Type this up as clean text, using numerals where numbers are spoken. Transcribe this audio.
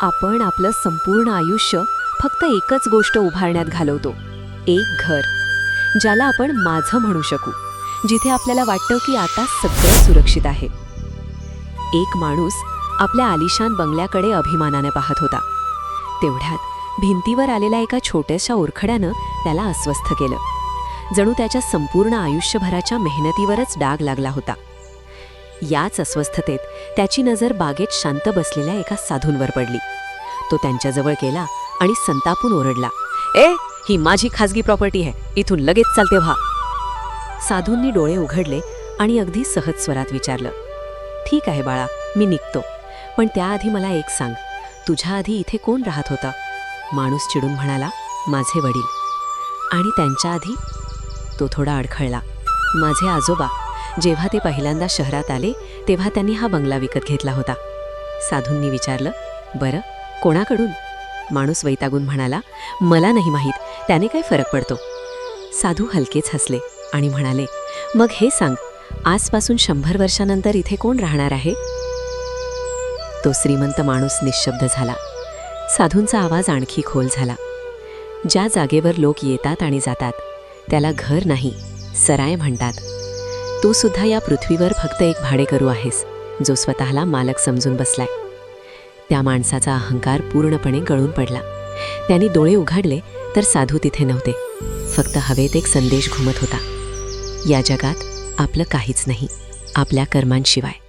आपण आपलं संपूर्ण आयुष्य फक्त एकच गोष्ट उभारण्यात घालवतो, एक घर, ज्याला आपण माझं म्हणू शकू, जिथे आपल्याला वाटतं की आता सगळं सुरक्षित आहे. एक माणूस आपल्या आलिशान बंगल्याकडे अभिमानाने पाहत होता. तेवढ्यात भिंतीवर आलेल्या एका छोट्याशा ओरखड्यानं त्याला अस्वस्थ केलं. जणू त्याच्या संपूर्ण आयुष्यभराच्या मेहनतीवरच डाग लागला होता. याच अस्वस्थतेत त्याची नजर बागेत शांत बसलेल्या एका साधूंवर पडली. तो त्यांच्याजवळ गेला आणि संतापून ओरडला, "ए, ही माझी खाजगी प्रॉपर्टी आहे, इथून लगेच चालते व्हा." साधूंनी डोळे उघडले आणि अगदी सहज स्वरात विचारलं, "ठीक आहे बाळा, मी निघतो, पण त्याआधी मला एक सांग, तुझ्या आधी इथे कोण राहत होता?" माणूस चिडून म्हणाला, "माझे वडील." "आणि त्यांच्या आधी?" तो थोडा अडखळला. "माझे आजोबा. जेव्हा ते पहिल्यांदा शहरात आले तेव्हा त्यांनी हा बंगला विकत घेतला होता." साधूंनी विचारलं, "बरं, कोणाकडून?" माणूस वैतागून म्हणाला, "मला नाही माहीत, त्याने काय फरक पडतो." साधू हलकेच हसले आणि म्हणाले, "मग हे सांग, आजपासून 100 वर्षानंतर इथे कोण राहणार आहे?" तो श्रीमंत माणूस निश्शब्द झाला. साधूंचा आवाज आणखी खोल झाला, "ज्या जागेवर लोक येतात आणि जातात त्याला घर नाही, सराय म्हणतात. तू सुद्धा या पृथ्वीवर फक्त एक भाडेकरू आहेस, जो स्वतःला मालक समजून बसलाय." त्या माणसाचा अहंकार पूर्णपणे गळून पडला. त्यांनी डोळे उघडले तर साधू तिथे नव्हते. फक्त हवेत एक संदेश घुमत होता, या जगात आपलं काहीच नाही, आपल्या कर्मांशिवाय.